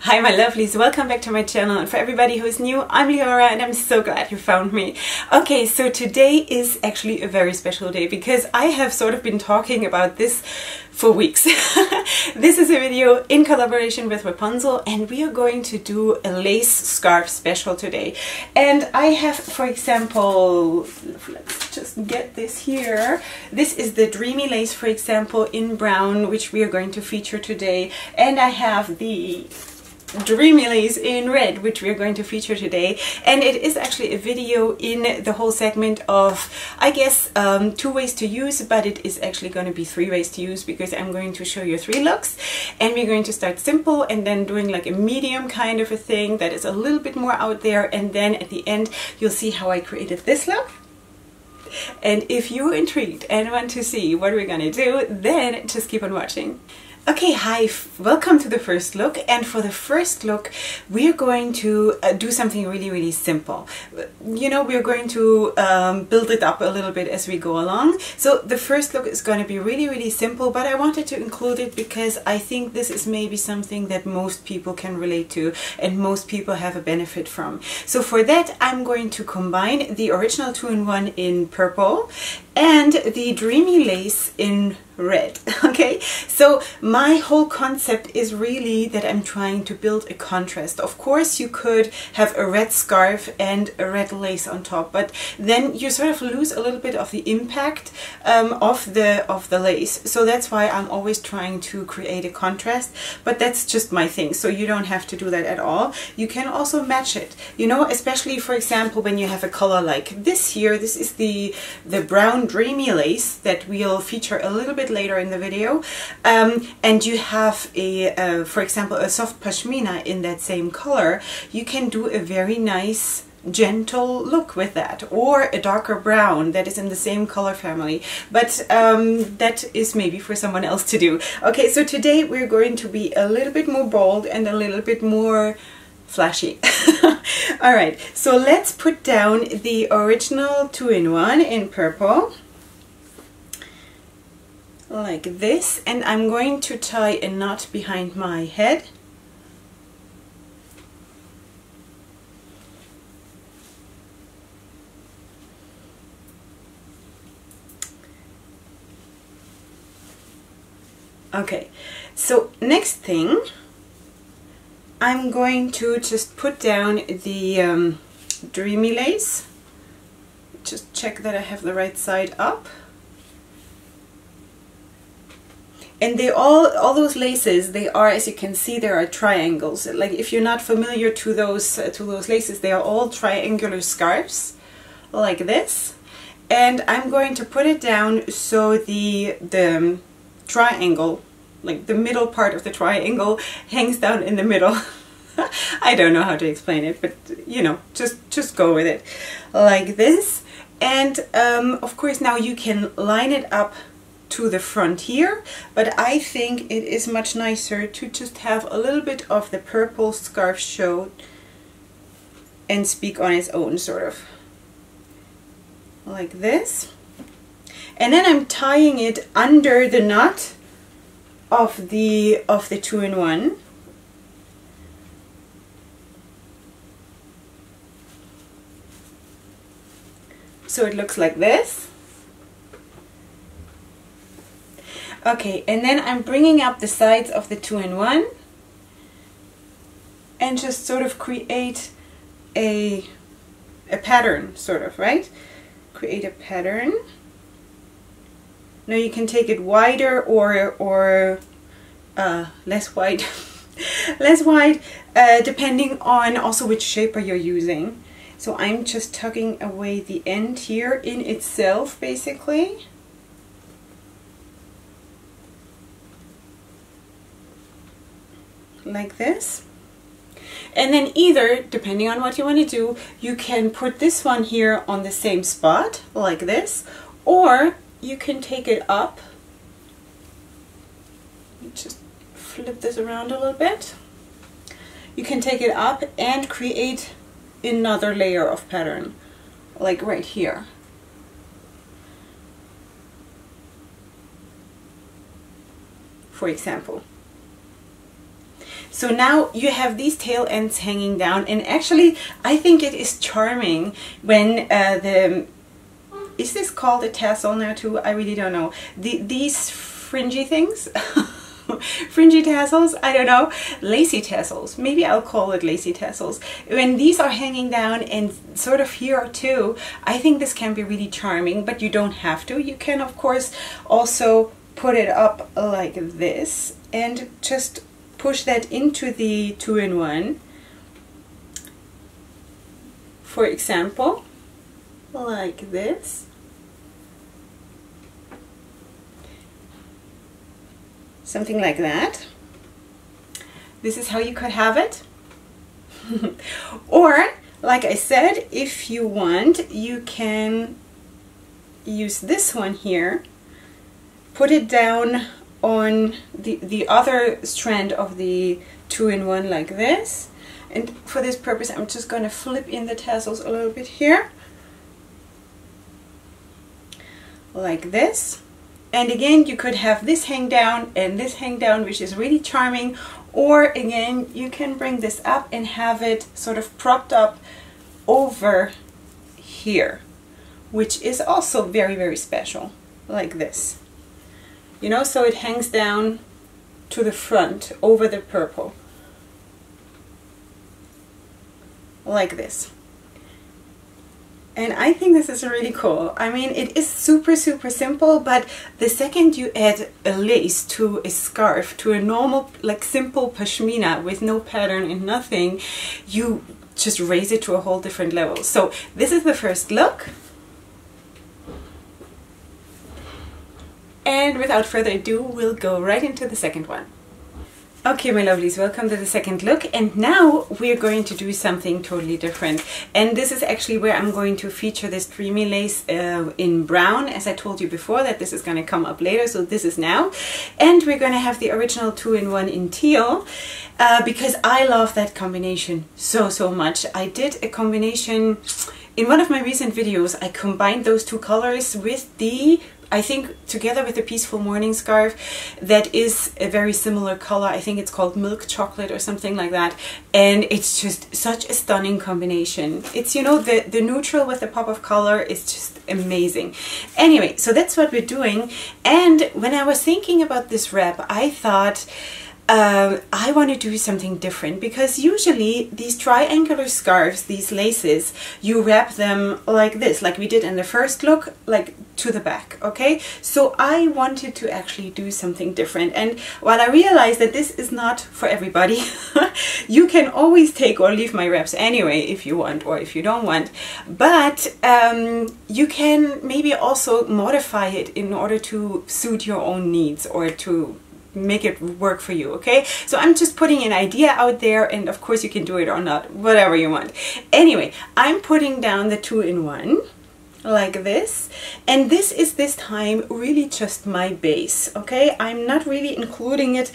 Hi my lovelies, welcome back to my channel, and for everybody who is new, I'm Leorah and I'm so glad you found me. Okay, so today is actually a very special day because I have sort of been talking about this for weeks. This is a video in collaboration with Wrapunzel and we are going to do a lace scarf special today. And I have, for example, let's just get this here. This is the Dreamy lace, for example, in brown, which we are going to feature today. And I have the Dreamy lace in red, which we are going to feature today, and it is actually a video in the whole segment of, I guess, 2 ways to use, but it is actually going to be 3 ways to use because I'm going to show you 3 looks, and we're going to start simple and then doing like a medium kind of a thing that is a little bit more out there, and then at the end you'll see how I created this look. And if you're intrigued and want to see what we're gonna do, then just keep on watching. Okay, hi, welcome to the first look, and for the first look we're going to do something really simple. You know, we're going to build it up a little bit as we go along. So the first look is going to be really simple, but I wanted to include it because I think this is maybe something that most people can relate to and most people have a benefit from. So for that I'm going to combine the original 2-in-1 in purple and the Dreamy lace in red. Okay, so my whole concept is really that I'm trying to build a contrast. Of course you could have a red scarf and a red lace on top, but then you sort of lose a little bit of the impact of the lace. So that's why I'm always trying to create a contrast, but that's just my thing, so you don't have to do that at all. You can also match it, you know, especially for example when you have a color like this here. This is the brown Dreamy lace that we'll feature a little bit later in the video, and you have a for example a soft pashmina in that same color. You can do a very nice gentle look with that, or a darker brown that is in the same color family, but that is maybe for someone else to do. Okay, so today we're going to be a little bit more bold and a little bit more flashy. All right, so let's put down the original 2-in-1 in purple like this, and I'm going to tie a knot behind my head. Okay, so next thing I'm going to just put down the Dreamy lace. Just check that I have the right side up. And they all those laces, they are, as you can see, there are triangles. Like if you're not familiar to those laces, they are all triangular scarves like this. And I'm going to put it down so the triangle, like the middle part of the triangle, hangs down in the middle. I don't know how to explain it, but you know, just go with it like this. And of course now you can line it up to the front here, but I think it is much nicer to just have a little bit of the purple scarf show and speak on its own, sort of like this. And then I'm tying it under the knot of the 2-in-1. So it looks like this. Okay, and then I'm bringing up the sides of the 2-in-1 and just sort of create a pattern, sort of, right? Create a pattern. Now you can take it wider or less wide, less wide, depending on also which shaper you're using. So I'm just tucking away the end here in itself, basically. Like this. And then either, depending on what you want to do, you can put this one here on the same spot like this, or you can take it up. Just flip this around a little bit. You can take it up and create another layer of pattern, like right here. For example. So now you have these tail ends hanging down, and actually I think it is charming when is this called a tassel now too? I really don't know. These fringy things, fringy tassels, I don't know, lacy tassels, maybe I'll call it lacy tassels. When these are hanging down and sort of here too, I think this can be really charming, but you don't have to. You can of course also put it up like this and just push that into the 2-in-1, for example, like this. Something like that. This is how you could have it. Or, like I said, if you want, you can use this one here, put it down on the other strand of the 2-in-1 like this. And for this purpose, I'm just going to flip in the tassels a little bit here. Like this. And again, you could have this hang down and this hang down, which is really charming. Or again, you can bring this up and have it sort of propped up over here, which is also very, very special, like this. You know, so it hangs down to the front over the purple, like this. And I think this is really cool. I mean, it is super, super simple, but the second you add a lace to a scarf, to a normal, like simple pashmina with no pattern and nothing, you just raise it to a whole different level. So this is the first look. And without further ado, we'll go right into the second one. Okay, my lovelies, welcome to the second look, and now we're going to do something totally different. And this is actually where I'm going to feature this dreamy lace in brown, as I told you before that this is going to come up later, so this is now. And we're going to have the original 2-in-1 in teal, because I love that combination so, so much. I did a combination in one of my recent videos. I combined those two colors with the, I think, together with the Peaceful Morning scarf that is a very similar color. I think it's called milk chocolate or something like that. And it's just such a stunning combination. It's, you know, the neutral with the pop of color is just amazing. Anyway, so that's what we're doing. And when I was thinking about this wrap, I thought, I want to do something different, because usually these triangular scarves, these laces, you wrap them like this, like we did in the first look, like to the back, okay? So I wanted to actually do something different. And while I realized that this is not for everybody, you can always take or leave my wraps anyway if you want or if you don't want. But you can maybe also modify it in order to suit your own needs or to make it work for you, okay? So I'm just putting an idea out there, and of course you can do it or not, whatever you want. Anyway, I'm putting down the 2-in-1 like this, and this is this time really just my base, okay? I'm not really including it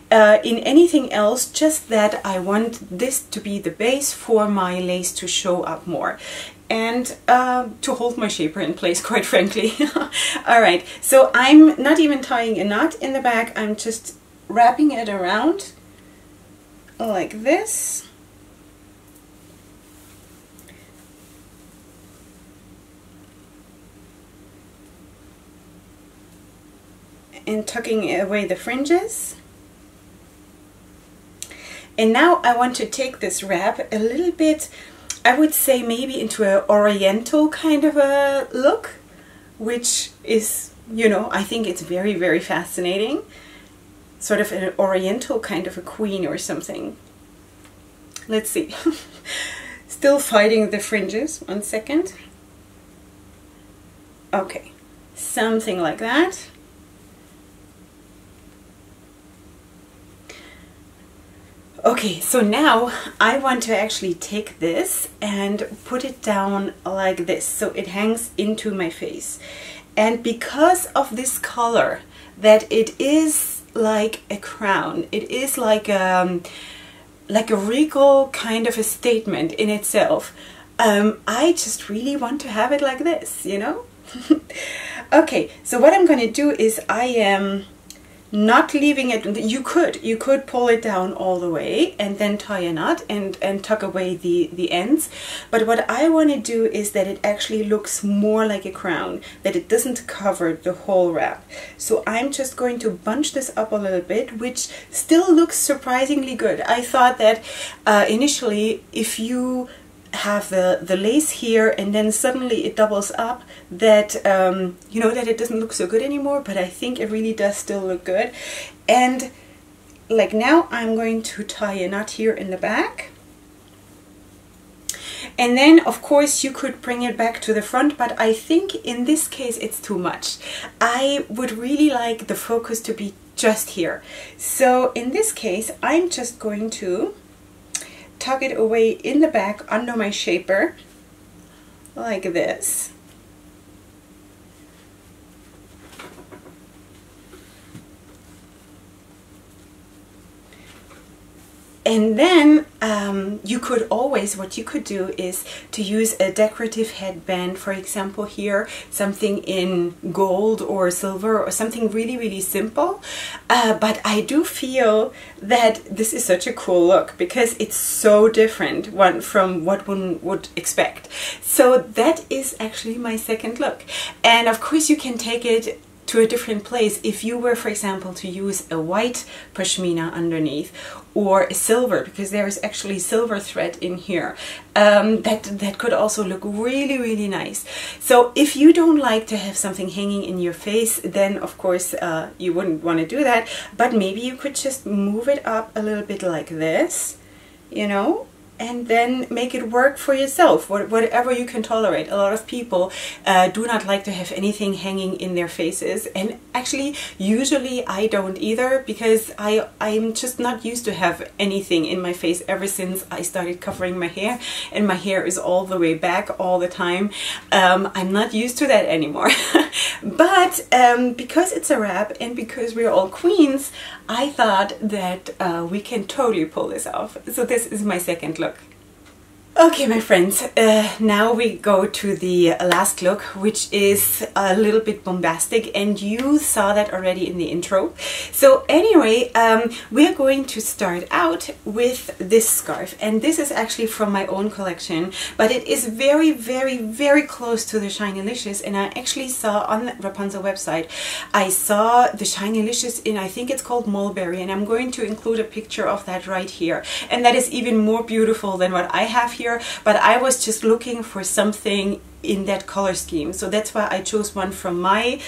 in anything else, just that I want this to be the base for my lace to show up more and to hold my shaper in place, quite frankly. Alright, so I'm not even tying a knot in the back, I'm just wrapping it around like this. And tucking away the fringes. And now I want to take this wrap a little bit, I would say maybe into an oriental kind of a look, which is, you know, I think it's very, very fascinating. Sort of an oriental kind of a queen or something. Let's see. Still fighting the fringes. 1 second. Okay, something like that. Okay, so now I want to actually take this and put it down like this, so it hangs into my face. And because of this color, that it is like a crown, it is like a regal kind of a statement in itself. I just really want to have it like this, you know? Okay, so what I'm going to do is I am not leaving it. You could pull it down all the way and then tie a knot and tuck away the ends, but what I want to do is that it actually looks more like a crown, that it doesn't cover the whole wrap. So I'm just going to bunch this up a little bit, which still looks surprisingly good. I thought that initially, if you have the lace here and then suddenly it doubles up, that you know, that it doesn't look so good anymore, but I think it really does still look good. And like now I'm going to tie a knot here in the back, and then of course you could bring it back to the front, but I think in this case it's too much. I would really like the focus to be just here. So in this case I'm just going to tuck it away in the back under my shaper like this. And then you could always, what you could do is to use a decorative headband, for example here, something in gold or silver or something really, really simple. But I do feel that this is such a cool look because it's so different from what one would expect. So that is actually my second look. And of course you can take it to a different place if you were, for example, to use a white pashmina underneath or a silver, because there is actually silver thread in here. That could also look really, really nice. So if you don't like to have something hanging in your face, then of course you wouldn't want to do that, but maybe you could just move it up a little bit like this, you know, and then make it work for yourself, whatever you can tolerate. A lot of people do not like to have anything hanging in their faces, and actually usually I don't either, because I'm just not used to have anything in my face ever since I started covering my hair, and my hair is all the way back all the time. I'm not used to that anymore. But because it's a wrap and because we're all queens, I thought that we can totally pull this off. So this is my second look. Okay, my friends, now we go to the last look, which is a little bit bombastic, and you saw that already in the intro. So anyway, we're going to start out with this scarf, and this is actually from my own collection, but it is very, very, very close to the Shinylicious, and I actually saw on the Wrapunzel website, I saw the Shinylicious in, I think it's called Mulberry, and I'm going to include a picture of that right here, and that is even more beautiful than what I have here. But I was just looking for something in that color scheme, so that's why I chose one from my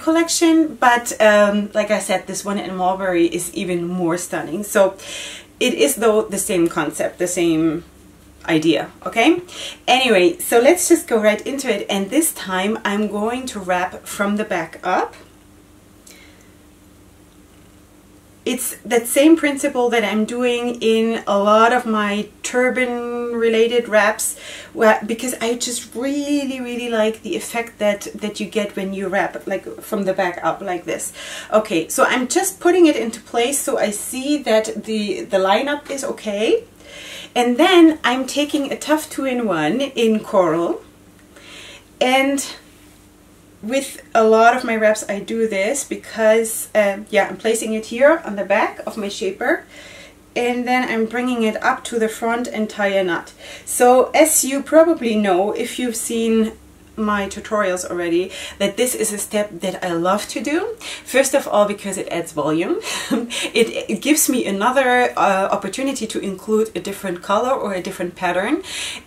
collection. But like I said, this one in Mulberry is even more stunning. So it is though the same concept, the same idea. Okay, anyway, so let's just go right into it, and this time I'm going to wrap from the back up. It's that same principle that I'm doing in a lot of my turban related wraps, because I just really, really like the effect that you get when you wrap like from the back up like this. Okay, so I'm just putting it into place so I see that the lineup is okay. And then I'm taking a tough 2-in-1 in coral, and with a lot of my wraps I do this because yeah, I'm placing it here on the back of my shaper, and then I'm bringing it up to the front and tie a knot. So as you probably know, if you've seen my tutorials already, that this is a step that I love to do. First of all, because it adds volume. It gives me another opportunity to include a different color or a different pattern,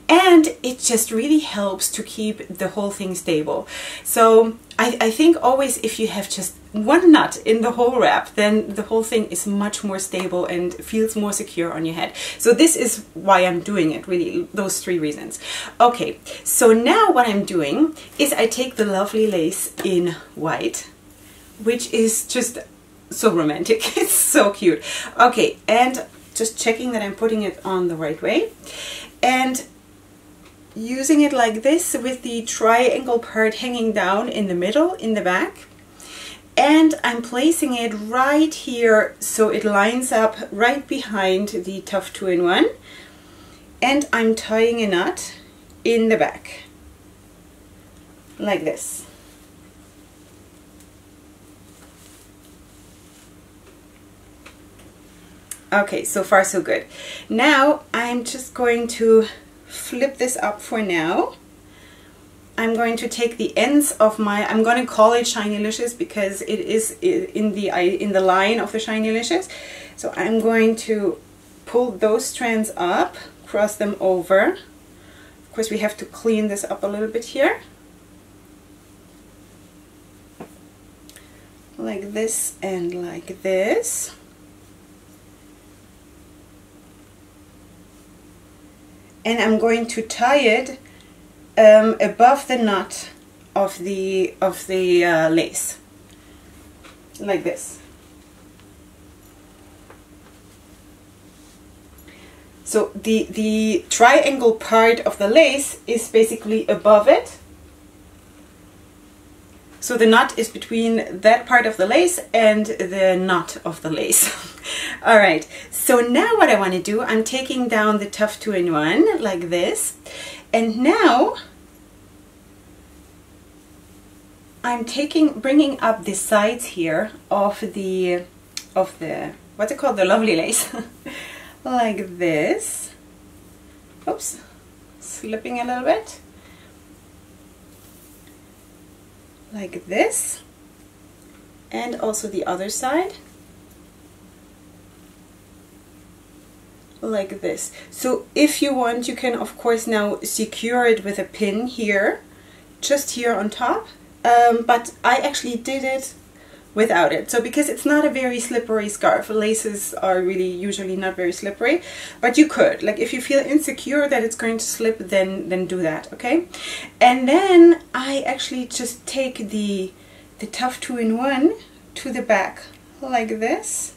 and it just really helps to keep the whole thing stable. So I think always if you have just one knot in the whole wrap, then the whole thing is much more stable and feels more secure on your head. So this is why I'm doing it, really, those 3 reasons. Okay, so now what I'm doing is I take the lovely lace in white, which is just so romantic. It's so cute. Okay, and just checking that I'm putting it on the right way, and using it like this with the triangle part hanging down in the middle in the back, and I'm placing it right here so it lines up right behind the tough 2-in-1, and I'm tying a knot in the back like this. Okay, so far so good. Now I'm just going to flip this up for now. I'm going to take the ends of my, I'm going to call it Shinylicious because it is in the line of the Shinylicious. So I'm going to pull those strands up, cross them over. Of course, we have to clean this up a little bit here. Like this and like this. And I'm going to tie it above the knot of the lace, like this. So the triangle part of the lace is basically above it. So the knot is between that part of the lace and the knot of the lace. All right, so now what I want to do, I'm taking down the Tough 2-in-1 like this, and now I'm bringing up the sides here of the what's it called, the lovely lace, like this. Oops, slipping a little bit. Like this, and also the other side, like this. So if you want, you can of course now secure it with a pin here, just here on top, but I actually did it without it. So because it's not a very slippery scarf, laces are really usually not very slippery, but you could, like, if you feel insecure that it's going to slip, then do that, okay? And then I actually just take the Tough 2-in-1 to the back like this,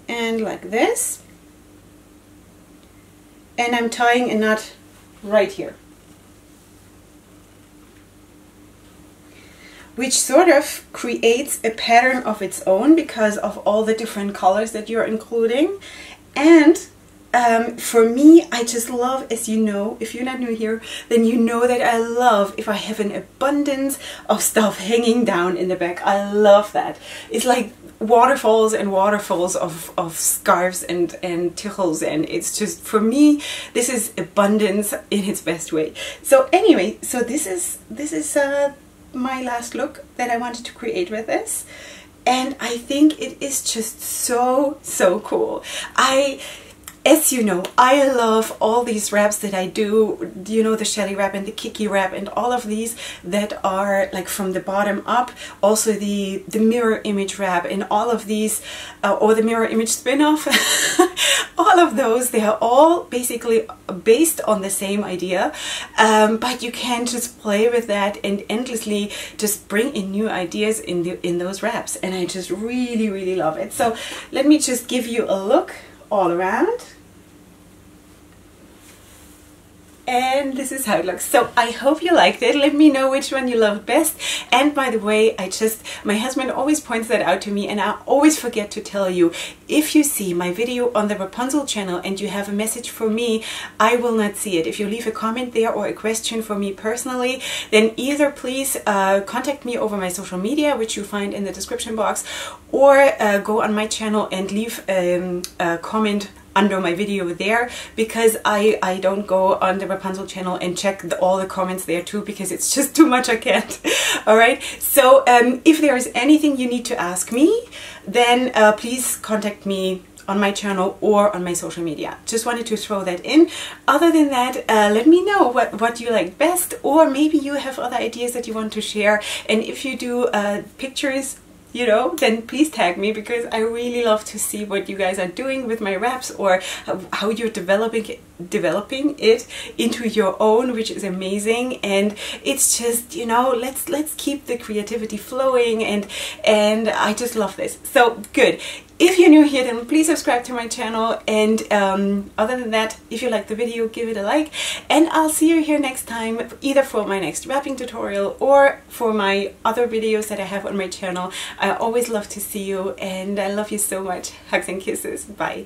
and like this, and I'm tying a knot right here, which sort of creates a pattern of its own because of all the different colors that you're including. And for me, I just love, as you know, if you're not new here, then you know that I love if I have an abundance of stuff hanging down in the back. I love that. It's like waterfalls and waterfalls of scarves and tichels, and it's just, for me, this is abundance in its best way. So anyway, so this is my last look that I wanted to create with this, and I think it is just so cool. As you know, I love all these wraps that I do, you know, the Shelly wrap and the Kiki wrap and all of these that are like from the bottom up. Also the mirror image wrap and all of these, or the mirror image spin-off. All of those, they are all basically based on the same idea, but you can just play with that and endlessly just bring in new ideas in those wraps, and I just really love it. So let me just give you a look all around. And this is how it looks. So I hope you liked it. Let me know which one you loved best. And by the way, my husband always points that out to me, and I always forget to tell you, if you see my video on the Wrapunzel channel and you have a message for me, I will not see it. If you leave a comment there or a question for me personally, then either please contact me over my social media, which you find in the description box, or go on my channel and leave a comment under my video there, because I don't go on the Wrapunzel channel and check all the comments there too, because it's just too much, I can't. Alright, so if there is anything you need to ask me, then please contact me on my channel or on my social media. Just wanted to throw that in. Other than that, let me know what you like best, or maybe you have other ideas that you want to share, and if you do pictures, you know, then please tag me, because I really love to see what you guys are doing with my wraps, or how you're developing it into your own, which is amazing. And it's just, you know, let's keep the creativity flowing, and I just love this. So good. If you're new here, then please subscribe to my channel, and other than that, if you like the video, give it a like, and I'll see you here next time, either for my next wrapping tutorial or for my other videos that I have on my channel. I always love to see you, and I love you so much. Hugs and kisses. Bye.